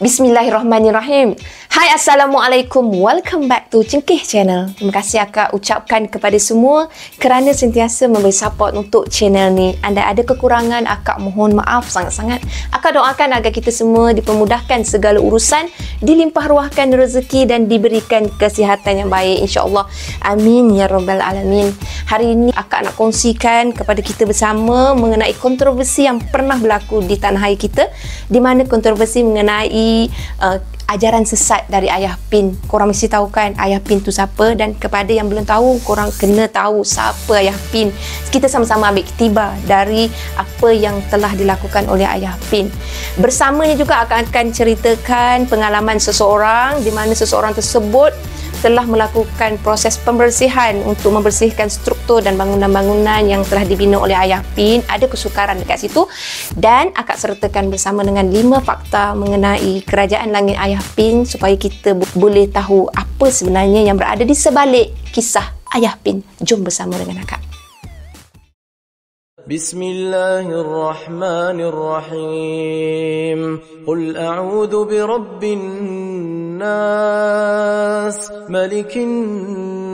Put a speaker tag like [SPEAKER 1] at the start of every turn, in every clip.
[SPEAKER 1] Bismillahirrahmanirrahim. Hai, Assalamualaikum. Welcome back to Cengkeh Channel. Terima kasih akak ucapkan kepada semua kerana sentiasa memberi support untuk channel ni. Anda ada kekurangan, akak mohon maaf sangat-sangat. Akak doakan agar kita semua dipermudahkan segala urusan, dilimpah ruahkan rezeki dan diberikan kesihatan yang baik, insya-Allah. Amin ya rabbal alamin. Hari ini akak nak kongsikan kepada kita bersama mengenai kontroversi yang pernah berlaku di tanah air kita, di mana kontroversi mengenai ajaran sesat dari Ayah Pin. Korang mesti tahu kan Ayah Pin tu siapa, dan kepada yang belum tahu, korang kena tahu siapa Ayah Pin. Kita sama-sama ambil iktibar dari apa yang telah dilakukan oleh Ayah Pin. Bersamanya juga akan ceritakan pengalaman seseorang di mana seseorang tersebut telah melakukan proses pembersihan untuk membersihkan struktur dan bangunan-bangunan yang telah dibina oleh Ayah Pin. Ada kesukaran dekat situ, dan akak sertakan bersama dengan 5 fakta mengenai kerajaan langit Ayah Pin supaya kita boleh tahu apa sebenarnya yang berada di sebalik kisah Ayah Pin. Jom bersama dengan akak.
[SPEAKER 2] Bismillahirrahmanirrahim. Qul a'udzu birabbin nas, malikin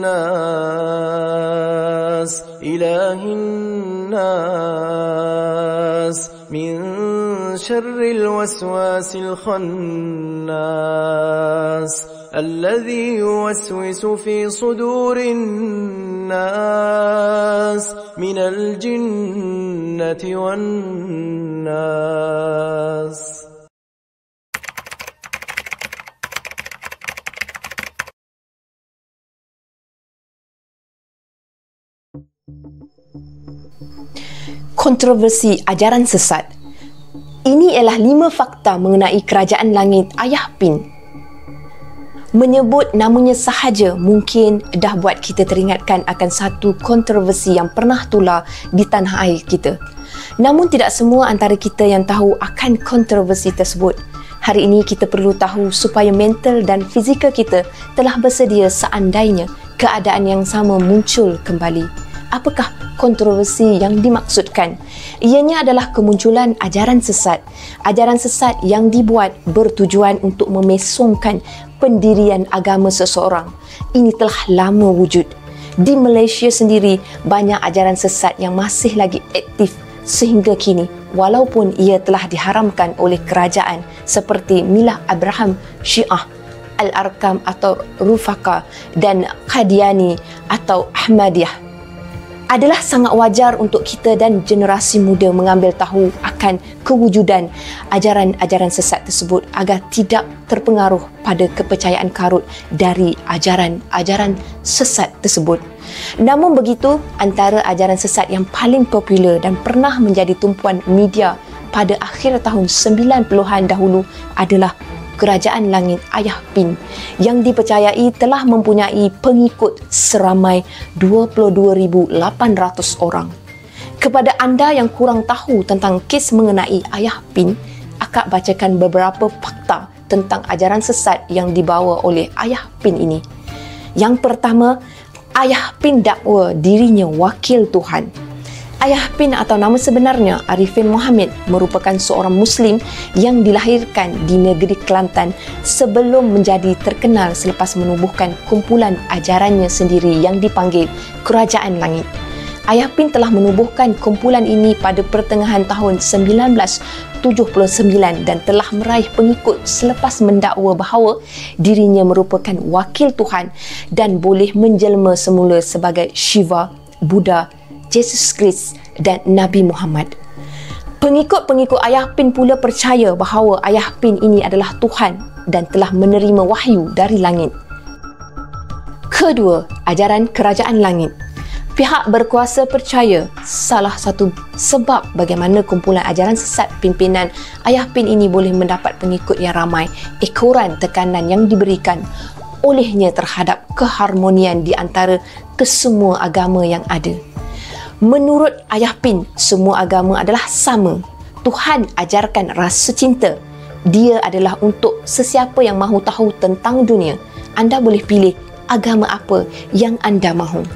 [SPEAKER 2] nas, ilahin nas, min syarril waswasil khannas, الذي يوسوس في صدور الناس من الجنة والناس.
[SPEAKER 1] Kontroversi ajaran sesat. Ini ialah 5 fakta mengenai kerajaan langit Ayah Pin. Menyebut namanya sahaja mungkin dah buat kita teringatkan akan satu kontroversi yang pernah tular di tanah air kita. Namun tidak semua antara kita yang tahu akan kontroversi tersebut. Hari ini kita perlu tahu supaya mental dan fizikal kita telah bersedia seandainya keadaan yang sama muncul kembali. Apakah kontroversi yang dimaksudkan? Ianya adalah kemunculan ajaran sesat. Ajaran sesat yang dibuat bertujuan untuk memesongkan pendirian agama seseorang. Ini telah lama wujud. Di Malaysia sendiri, banyak ajaran sesat yang masih lagi aktif sehingga kini, walaupun ia telah diharamkan oleh kerajaan seperti Milah Abraham Syiah, Al-Arkam atau Rufaqah dan Qadiani atau Ahmadiyah. Adalah sangat wajar untuk kita dan generasi muda mengambil tahu akan kewujudan ajaran-ajaran sesat tersebut agar tidak terpengaruh pada kepercayaan karut dari ajaran-ajaran sesat tersebut. Namun begitu, antara ajaran sesat yang paling popular dan pernah menjadi tumpuan media pada akhir tahun 90-an dahulu adalah kerajaan langit Ayah Pin yang dipercayai telah mempunyai pengikut seramai 22,800 orang. Kepada anda yang kurang tahu tentang kes mengenai Ayah Pin, akak bacakan beberapa fakta tentang ajaran sesat yang dibawa oleh Ayah Pin ini. Yang pertama, Ayah Pin dakwa dirinya wakil Tuhan. Ayah Pin atau nama sebenarnya Arifin Mohammed merupakan seorang Muslim yang dilahirkan di negeri Kelantan sebelum menjadi terkenal selepas menubuhkan kumpulan ajarannya sendiri yang dipanggil Kerajaan Langit. Ayah Pin telah menubuhkan kumpulan ini pada pertengahan tahun 1979 dan telah meraih pengikut selepas mendakwa bahawa dirinya merupakan wakil Tuhan dan boleh menjelma semula sebagai Shiva, Buddha, Yesus Kristus dan Nabi Muhammad. Pengikut-pengikut Ayah Pin pula percaya bahawa Ayah Pin ini adalah Tuhan dan telah menerima wahyu dari langit. Kedua, ajaran kerajaan langit. Pihak berkuasa percaya salah satu sebab bagaimana kumpulan ajaran sesat pimpinan Ayah Pin ini boleh mendapat pengikut yang ramai ekoran tekanan yang diberikan olehnya terhadap keharmonian di antara kesemua agama yang ada. Menurut Ayah Pin, semua agama adalah sama. Tuhan ajarkan rasa cinta. Dia adalah untuk sesiapa yang mahu tahu tentang dunia. Anda boleh pilih agama apa yang anda mahu.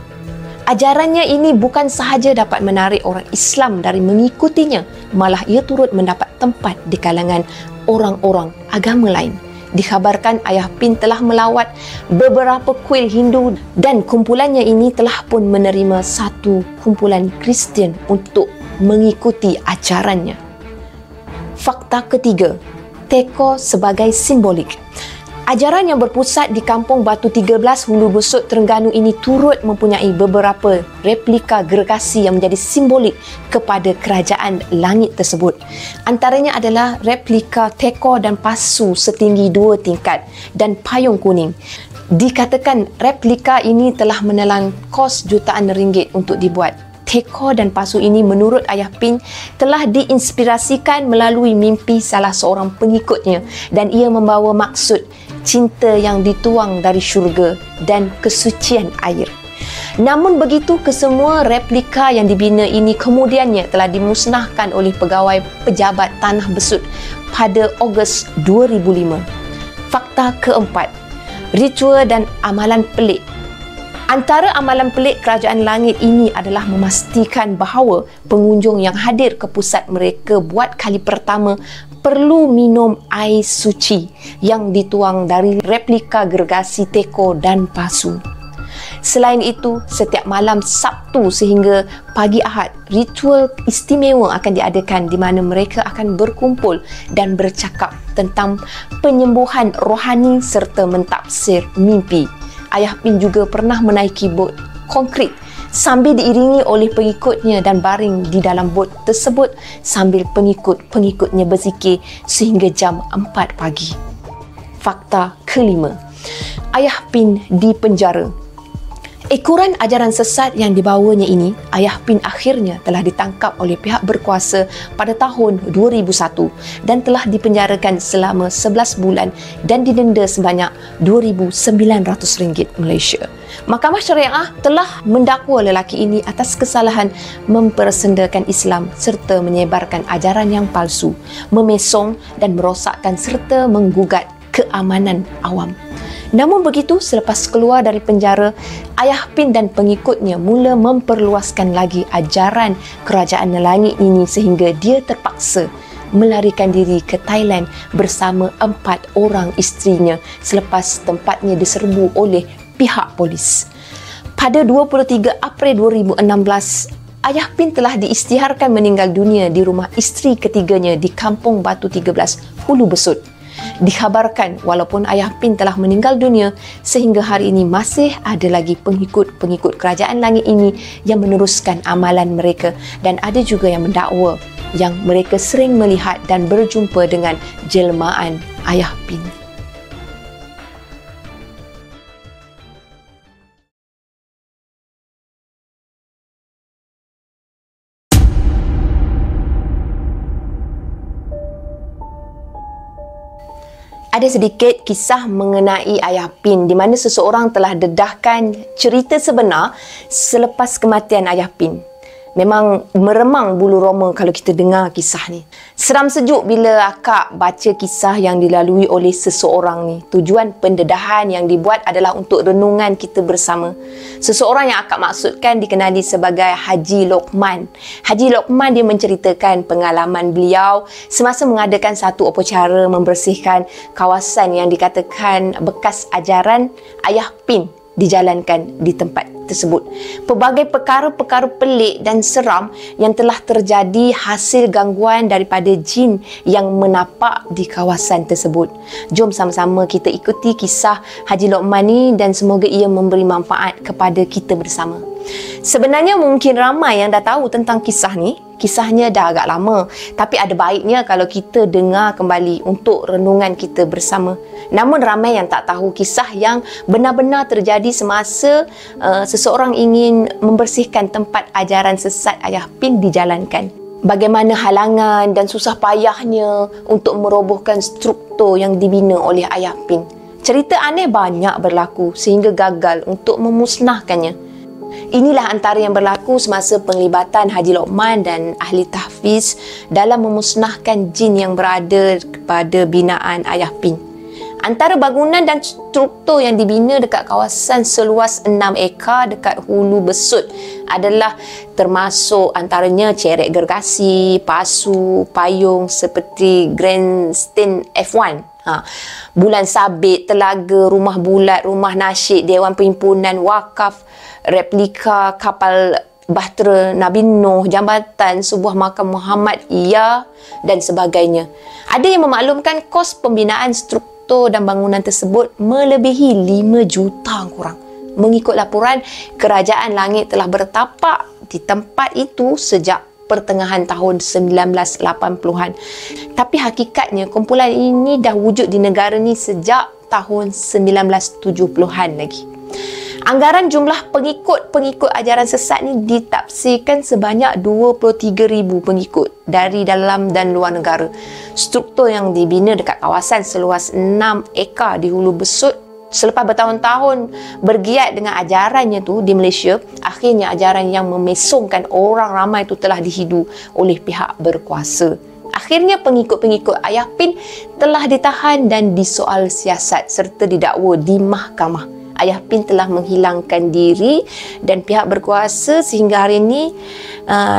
[SPEAKER 1] Ajarannya ini bukan sahaja dapat menarik orang Islam dari mengikutinya, malah ia turut mendapat tempat di kalangan orang-orang agama lain. Dikhabarkan Ayah Pin telah melawat beberapa kuil Hindu dan kumpulannya ini telah pun menerima satu kumpulan Kristian untuk mengikuti ajarannya. Fakta ketiga, teko sebagai simbolik. Ajaran yang berpusat di Kampung Batu 13 Hulu Busut, Terengganu ini turut mempunyai beberapa replika gergasi yang menjadi simbolik kepada kerajaan langit tersebut. Antaranya adalah replika teko dan pasu setinggi 2 tingkat dan payung kuning. Dikatakan replika ini telah menelan kos jutaan ringgit untuk dibuat. Teko dan pasu ini menurut Ayah Pin telah diinspirasikan melalui mimpi salah seorang pengikutnya dan ia membawa maksud cinta yang dituang dari syurga dan kesucian air. Namun begitu, kesemua replika yang dibina ini kemudiannya telah dimusnahkan oleh pegawai pejabat Tanah Besut pada Ogos 2005. Fakta keempat, ritual dan amalan pelik. Antara amalan pelik kerajaan langit ini adalah memastikan bahawa pengunjung yang hadir ke pusat mereka buat kali pertama perlu minum air suci yang dituang dari replika gergasi teko dan pasu. Selain itu, setiap malam Sabtu sehingga pagi Ahad, ritual istimewa akan diadakan di mana mereka akan berkumpul dan bercakap tentang penyembuhan rohani serta mentafsir mimpi. Ayah Pin juga pernah menaiki bot konkrit sambil diiringi oleh pengikutnya dan baring di dalam bot tersebut sambil pengikut-pengikutnya berzikir sehingga jam 4 pagi. Fakta kelima, Ayah Pin dipenjara. Ekoran ajaran sesat yang dibawanya ini, Ayah Pin akhirnya telah ditangkap oleh pihak berkuasa pada tahun 2001 dan telah dipenjarakan selama 11 bulan dan didenda sebanyak RM2,900 Malaysia. Mahkamah Syariah telah mendakwa lelaki ini atas kesalahan mempersendakan Islam serta menyebarkan ajaran yang palsu, memesong dan merosakkan serta menggugat keamanan awam. Namun begitu, selepas keluar dari penjara, Ayah Pin dan pengikutnya mula memperluaskan lagi ajaran kerajaan langit ini sehingga dia terpaksa melarikan diri ke Thailand bersama 4 orang isterinya selepas tempatnya diserbu oleh pihak polis. Pada 23 April 2016, Ayah Pin telah diisytiharkan meninggal dunia di rumah isteri ketiganya di Kampung Batu 13 Hulu Besut. Dikhabarkan walaupun Ayah Pin telah meninggal dunia, sehingga hari ini masih ada lagi pengikut-pengikut kerajaan langit ini yang meneruskan amalan mereka dan ada juga yang mendakwa yang mereka sering melihat dan berjumpa dengan jelmaan Ayah Pin. Ada sedikit kisah mengenai Ayah Pin di mana seseorang telah dedahkan cerita sebenar selepas kematian Ayah Pin. Memang meremang bulu roma kalau kita dengar kisah ni. Seram sejuk bila akak baca kisah yang dilalui oleh seseorang ni. Tujuan pendedahan yang dibuat adalah untuk renungan kita bersama. Seseorang yang akak maksudkan dikenali sebagai Haji Lokman. Haji Lokman dia menceritakan pengalaman beliau semasa mengadakan satu upacara membersihkan kawasan yang dikatakan bekas ajaran Ayah Pin dijalankan di tempat tersebut. Pelbagai perkara-perkara pelik dan seram yang telah terjadi hasil gangguan daripada jin yang menapak di kawasan tersebut. Jom sama-sama kita ikuti kisah Haji Lokman ni dan semoga ia memberi manfaat kepada kita bersama. Sebenarnya mungkin ramai yang dah tahu tentang kisah ni. Kisahnya dah agak lama, tapi ada baiknya kalau kita dengar kembali untuk renungan kita bersama. Namun ramai yang tak tahu kisah yang benar-benar terjadi semasa seseorang ingin membersihkan tempat ajaran sesat Ayah Pin dijalankan. Bagaimana halangan dan susah payahnya untuk merobohkan struktur yang dibina oleh Ayah Pin. Cerita aneh banyak berlaku sehingga gagal untuk memusnahkannya. Inilah antara yang berlaku semasa penglibatan Haji Lokman dan ahli tahfiz dalam memusnahkan jin yang berada pada binaan Ayah Pin. Antara bangunan dan struktur yang dibina dekat kawasan seluas 6 ekar dekat Hulu Besut adalah termasuk antaranya cerek gergasi, pasu, payung seperti grandstand F1, bulan sabit, telaga, rumah bulat, rumah nasyid, Dewan Perhimpunan Wakaf, replika kapal Bahtera Nabi Nuh, jambatan sebuah makam Muhammad dan sebagainya. Ada yang memaklumkan kos pembinaan struktur dan bangunan tersebut melebihi 5 juta kurang. Mengikut laporan, Kerajaan Langit telah bertapak di tempat itu sejak pertengahan tahun 1980-an. Tapi hakikatnya kumpulan ini dah wujud di negara ni sejak tahun 1970-an lagi. Anggaran jumlah pengikut ajaran sesat ni ditafsirkan sebanyak 23,000 pengikut dari dalam dan luar negara. Struktur yang dibina dekat kawasan seluas 6 ekar di Hulu Besut selepas bertahun-tahun bergiat dengan ajarannya tu di Malaysia, akhirnya ajaran yang memesongkan orang ramai tu telah dihidu oleh pihak berkuasa. Akhirnya pengikut-pengikut Ayah Pin telah ditahan dan disoal siasat serta didakwa di mahkamah. Ayah Pin telah menghilangkan diri dan pihak berkuasa sehingga hari ini,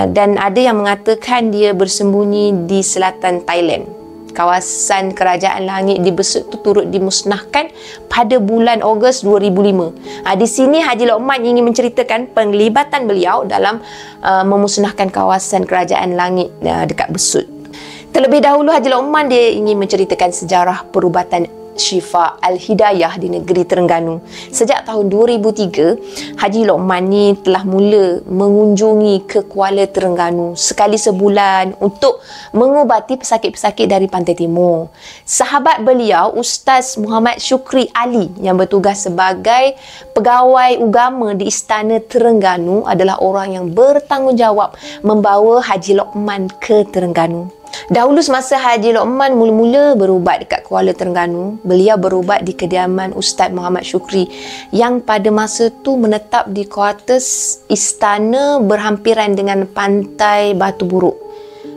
[SPEAKER 1] dan ada yang mengatakan dia bersembunyi di selatan Thailand. Kawasan Kerajaan Langit di Besut itu turut dimusnahkan pada bulan Ogos 2005. Di sini Haji Lokman ingin menceritakan penglibatan beliau dalam memusnahkan kawasan Kerajaan Langit dekat Besut. Terlebih dahulu Haji Lokman dia ingin menceritakan sejarah perubatan Syifa Al-Hidayah di negeri Terengganu. Sejak tahun 2003, Haji Lokman ni telah mula mengunjungi ke Kuala Terengganu sekali sebulan untuk mengubati pesakit-pesakit dari Pantai Timur. Sahabat beliau, Ustaz Muhammad Syukri Ali yang bertugas sebagai pegawai agama di Istana Terengganu adalah orang yang bertanggungjawab membawa Haji Lokman ke Terengganu. Dahulu semasa Haji Lokman mula-mula berubat dekat Kuala Terengganu, beliau berubat di kediaman Ustaz Muhammad Syukri yang pada masa tu menetap di kuartus istana berhampiran dengan pantai Batu Buruk.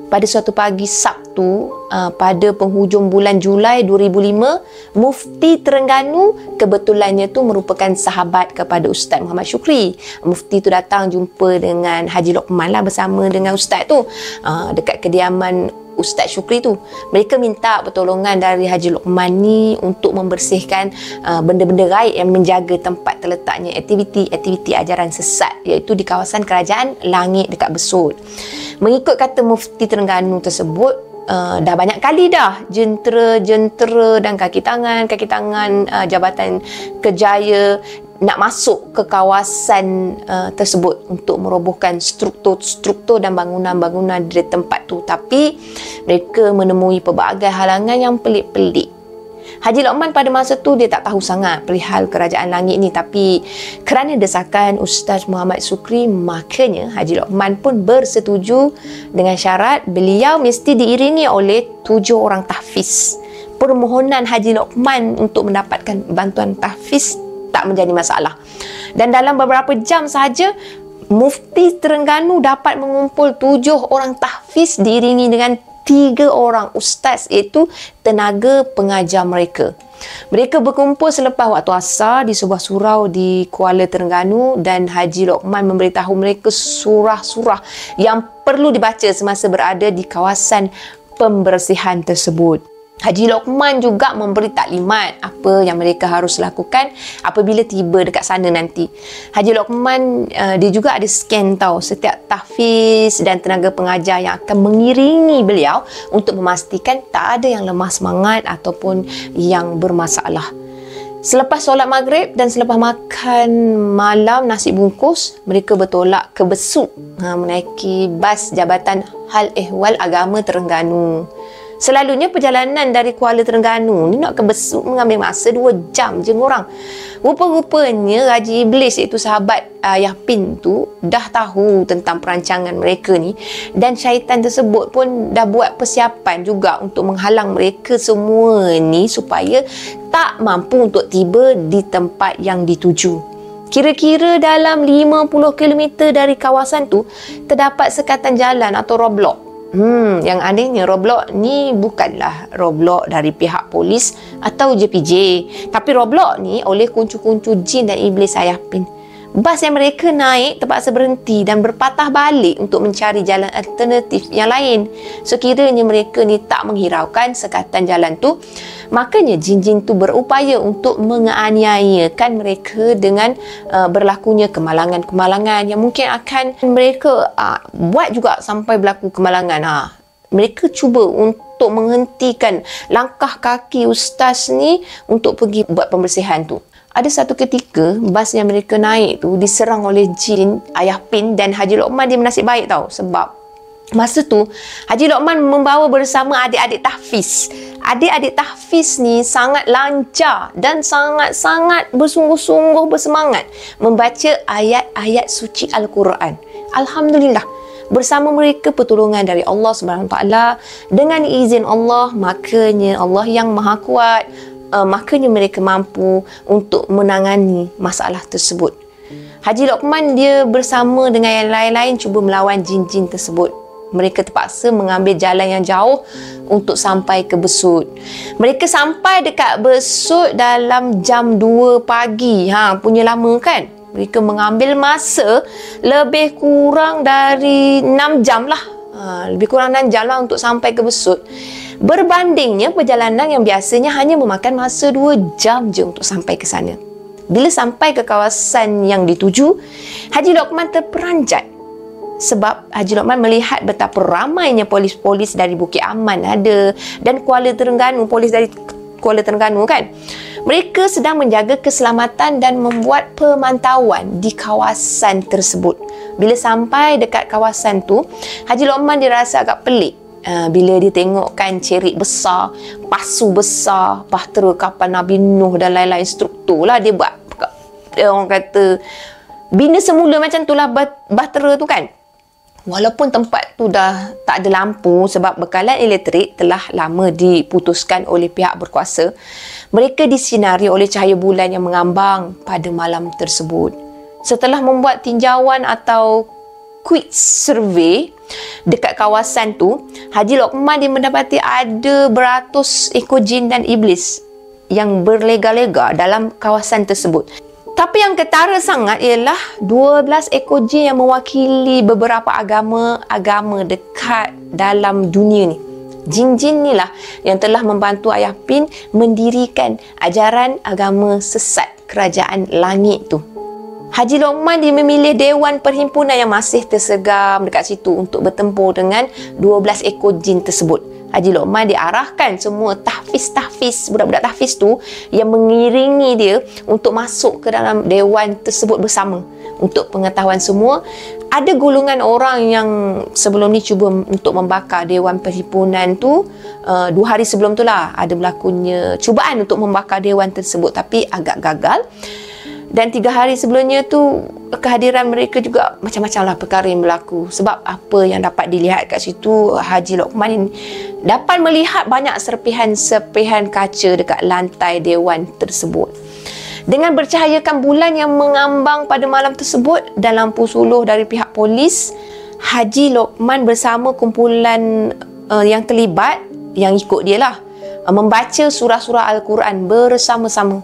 [SPEAKER 1] Pada suatu pagi Sabtu, pada penghujung bulan Julai 2005, Mufti Terengganu kebetulannya tu merupakan sahabat kepada Ustaz Muhammad Syukri. Mufti tu datang jumpa dengan Haji Lokman lah bersama dengan Ustaz tu dekat kediaman Ustaz Syukri tu. Mereka minta pertolongan dari Haji Lokman ni untuk membersihkan benda-benda gaib yang menjaga tempat terletaknya aktiviti-aktiviti ajaran sesat, iaitu di kawasan Kerajaan Langit dekat Besut. Mengikut kata Mufti Terengganu tersebut, dah banyak kali dah jentera dan kaki tangan Jabatan Kejaya nak masuk ke kawasan tersebut untuk merobohkan struktur dan bangunan-bangunan di tempat tu, tapi mereka menemui pelbagai halangan yang pelik-pelik. Haji Lokman pada masa tu dia tak tahu sangat perihal Kerajaan Langit ni, tapi kerana desakan Ustaz Muhammad Syukri, makanya Haji Lokman pun bersetuju dengan syarat beliau mesti diiringi oleh 7 orang tahfiz. Permohonan Haji Lokman untuk mendapatkan bantuan tahfiz tak menjadi masalah. Dan dalam beberapa jam sahaja, Mufti Terengganu dapat mengumpul 7 orang tahfiz diiringi dengan 3 orang ustaz, iaitu tenaga pengajar mereka. Mereka berkumpul selepas waktu asar di sebuah surau di Kuala Terengganu dan Haji Lokman memberitahu mereka surah-surah yang perlu dibaca semasa berada di kawasan pembersihan tersebut. Haji Lokman juga memberi taklimat apa yang mereka harus lakukan apabila tiba dekat sana nanti. Haji Lokman dia juga ada scan setiap tahfiz dan tenaga pengajar yang akan mengiringi beliau untuk memastikan tak ada yang lemah semangat ataupun yang bermasalah. Selepas solat maghrib dan selepas makan malam nasi bungkus, mereka bertolak ke Besut menaiki bas Jabatan Hal Ehwal Agama Terengganu. Selalunya perjalanan dari Kuala Terengganu ni nak ke Besut mengambil masa 2 jam je orang. Rupa-rupanya Haji Iblis, iaitu sahabat Ayah Pin tu, dah tahu tentang perancangan mereka ni, dan syaitan tersebut pun dah buat persiapan juga untuk menghalang mereka semua ni supaya tak mampu untuk tiba di tempat yang dituju. Kira-kira dalam 50 km dari kawasan tu terdapat sekatan jalan atau roadblock. Yang adanya Roblox ni bukanlah Roblox dari pihak polis atau JPJ. Tapi Roblox ni oleh kuncu-kuncu jin dan iblis Ayah Pin. Bas yang mereka naik terpaksa berhenti dan berpatah balik untuk mencari jalan alternatif yang lain. Sekiranya mereka ni tak menghiraukan sekatan jalan tu, makanya jin-jin tu berupaya untuk menganiayakan mereka dengan berlakunya kemalangan-kemalangan yang mungkin akan mereka buat juga sampai berlaku kemalangan. Mereka cuba untuk menghentikan langkah kaki ustaz ni untuk pergi buat pembersihan tu. Ada satu ketika bas yang mereka naik tu diserang oleh jin Ayah Pin, dan Haji Lokman dia bernasib baik tau, sebab masa tu Haji Lokman membawa bersama adik-adik tahfiz. Adik-adik tahfiz ni sangat lancar dan sangat-sangat bersungguh-sungguh bersemangat membaca ayat-ayat suci Al-Quran. Alhamdulillah, bersama mereka pertolongan dari Allah SWT. Dengan izin Allah, makanya Allah yang Maha Kuat, makanya mereka mampu untuk menangani masalah tersebut. Haji Lokman dia bersama dengan yang lain-lain cuba melawan jin-jin tersebut. Mereka terpaksa mengambil jalan yang jauh untuk sampai ke Besut. Mereka sampai dekat Besut dalam jam 2 pagi. Punya lama kan? Mereka mengambil masa lebih kurang dari 6 jam lah. Lebih kurang 6 jam lah untuk sampai ke Besut. Berbandingnya perjalanan yang biasanya hanya memakan masa 2 jam je untuk sampai ke sana. Bila sampai ke kawasan yang dituju, Haji Lokman terperanjat sebab Haji Lokman melihat betapa ramainya polis-polis dari Bukit Aman ada, dan polis dari Kuala Terengganu kan. Mereka sedang menjaga keselamatan dan membuat pemantauan di kawasan tersebut. Bila sampai dekat kawasan tu, Haji Lokman dia rasa agak pelik. Bila dia tengokkan cerit besar, pasu besar, bahtera kapal Nabi Nuh dan lain-lain struktur lah dia buat. Orang kata bina semula macam tu lah bahtera tu kan. Walaupun tempat tu dah tak ada lampu sebab bekalan elektrik telah lama diputuskan oleh pihak berkuasa, mereka disinari oleh cahaya bulan yang mengambang pada malam tersebut. Setelah membuat tinjauan atau quick survey dekat kawasan tu, Haji Lokman dia mendapati ada beratus ekor jin dan iblis yang berlega-lega dalam kawasan tersebut. Tapi yang ketara sangat ialah 12 ekor jin yang mewakili beberapa agama dekat dalam dunia ni. Jin-jin ni lah yang telah membantu Ayah Pin mendirikan ajaran agama sesat kerajaan langit tu. Haji Lokman dia memilih Dewan Perhimpunan yang masih tersegar dekat situ untuk bertempur dengan 12 ekor jin tersebut. Haji Lokman diarahkan semua tahfiz, budak-budak tahfiz tu yang mengiringi dia untuk masuk ke dalam dewan tersebut bersama. Untuk pengetahuan semua, ada golongan orang yang sebelum ni cuba untuk membakar Dewan Perhimpunan tu. 2 hari sebelum tu lah ada berlakunya cubaan untuk membakar dewan tersebut, tapi agak gagal. Dan 3 hari sebelumnya tu kehadiran mereka juga macam-macam lah perkara yang berlaku. Sebab apa yang dapat dilihat kat situ, Haji Lokman dapat melihat banyak serpihan-serpihan kaca dekat lantai dewan tersebut. Dengan bercahayakan bulan yang mengambang pada malam tersebut dan lampu suluh dari pihak polis, Haji Lokman bersama kumpulan yang terlibat, yang ikut dia lah, membaca surah-surah Al-Quran bersama-sama.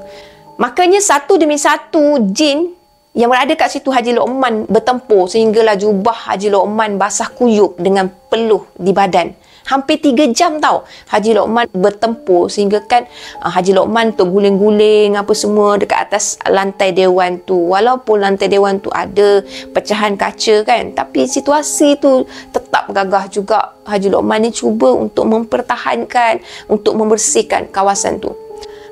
[SPEAKER 1] Makanya satu demi satu jin yang berada kat situ Haji Lokman bertempur sehinggalah jubah Haji Lokman basah kuyup dengan peluh di badan. Hampir 3 jam tau Haji Lokman bertempur sehingga kan Haji Lokman terguling-guling apa semua dekat atas lantai dewan tu. Walaupun lantai dewan tu ada pecahan kaca kan, tapi situasi tu tetap gagah juga. Haji Lokman ni cuba untuk mempertahankan, untuk membersihkan kawasan tu.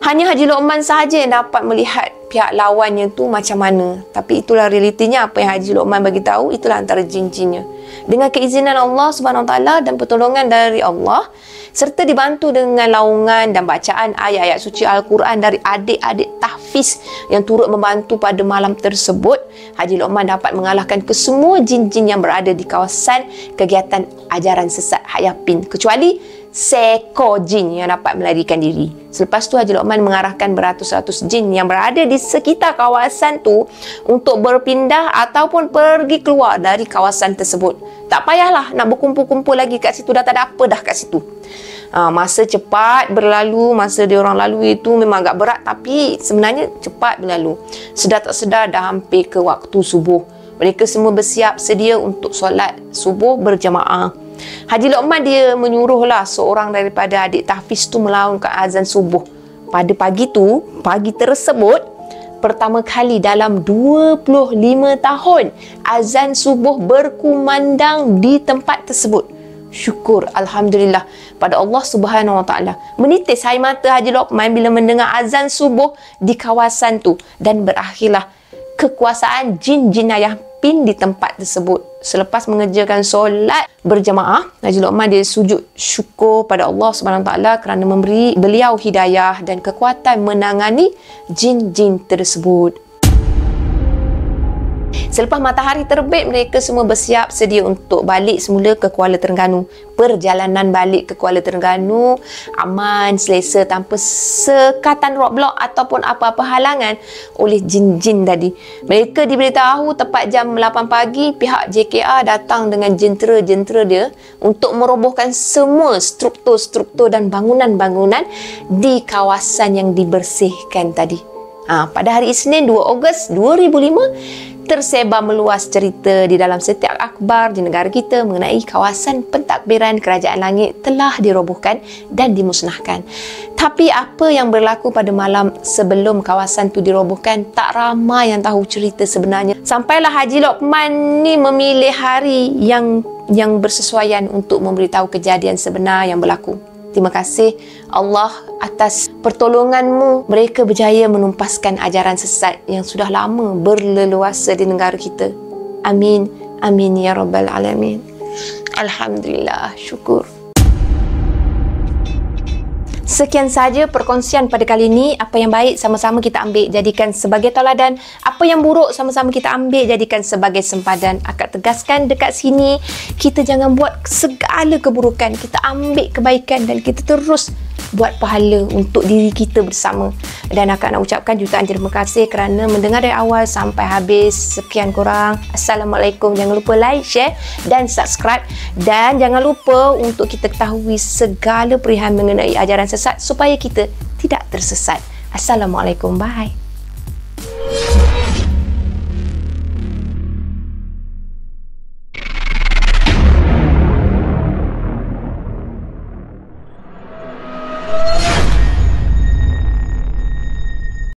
[SPEAKER 1] Hanya Haji Lokman sahaja yang dapat melihat pihak lawannya tu macam mana. Tapi itulah realitinya, apa yang Haji Lokman bagi tahu, itulah antara jin-jinnya. Dengan keizinan Allah SWT dan pertolongan dari Allah, serta dibantu dengan laungan dan bacaan ayat-ayat suci Al-Quran dari adik-adik tahfiz yang turut membantu pada malam tersebut, Haji Lokman dapat mengalahkan kesemua jin-jin yang berada di kawasan kegiatan ajaran sesat Ayah Pin, kecuali seekor jin yang dapat melarikan diri. Selepas tu Haji Lokman mengarahkan beratus-ratus jin yang berada di sekitar kawasan tu untuk berpindah ataupun pergi keluar dari kawasan tersebut. Tak payahlah nak berkumpul-kumpul lagi kat situ, dah tak ada apa dah kat situ. Masa cepat berlalu, masa dia orang lalui itu memang agak berat, tapi sebenarnya cepat berlalu. Sedar tak sedar dah hampir ke waktu subuh. Mereka semua bersiap sedia untuk solat subuh berjamaah. Haji Lokman dia menyuruhlah seorang daripada adik tahfiz tu melaungkan azan subuh. Pada pagi tersebut, pertama kali dalam 25 tahun azan subuh berkumandang di tempat tersebut. Syukur, Alhamdulillah pada Allah Subhanahu Wa Taala. Menitis air mata Haji Lokman bila mendengar azan subuh di kawasan tu, dan berakhirlah kekuasaan jin jinayah pin di tempat tersebut. Selepas mengerjakan solat berjamaah, Haji Lokman dia sujud syukur pada Allah Subhanahu Wa Taala kerana memberi beliau hidayah dan kekuatan menangani jin-jin tersebut. Selepas matahari terbit, mereka semua bersiap sedia untuk balik semula ke Kuala Terengganu. Perjalanan balik ke Kuala Terengganu aman, selesa, tanpa sekatan roadblock ataupun apa-apa halangan oleh jin-jin tadi. Mereka diberitahu tepat jam 8 pagi, pihak JKR datang dengan jentera-jentera dia untuk merobohkan semua struktur-struktur dan bangunan-bangunan di kawasan yang dibersihkan tadi. Pada hari Isnin 2 Ogos 2005, tersebar meluas cerita di dalam setiap akhbar di negara kita mengenai kawasan pentadbiran Kerajaan Langit telah dirobohkan dan dimusnahkan. Tapi apa yang berlaku pada malam sebelum kawasan tu dirobohkan, tak ramai yang tahu cerita sebenarnya. Sampailah Haji Lokman ni memilih hari yang bersesuaian untuk memberitahu kejadian sebenar yang berlaku. Terima kasih Allah atas pertolongan-Mu. Mereka berjaya menumpaskan ajaran sesat yang sudah lama berleluasa di negara kita. Amin. Amin ya Rabbal Alamin. Alhamdulillah. Syukur. Sekian saja perkongsian pada kali ini. Apa yang baik sama-sama kita ambil jadikan sebagai tauladan. Apa yang buruk sama-sama kita ambil jadikan sebagai sempadan. Akak tegaskan dekat sini, kita jangan buat segala keburukan. Kita ambil kebaikan dan kita terus buat pahala untuk diri kita bersama. Dan akak nak ucapkan jutaan terima kasih kerana mendengar dari awal sampai habis. Sekian kurang. Assalamualaikum. Jangan lupa like, share dan subscribe. Dan jangan lupa untuk kita ketahui segala perihan mengenai ajaran sesat supaya kita tidak tersesat. Assalamualaikum. Bye.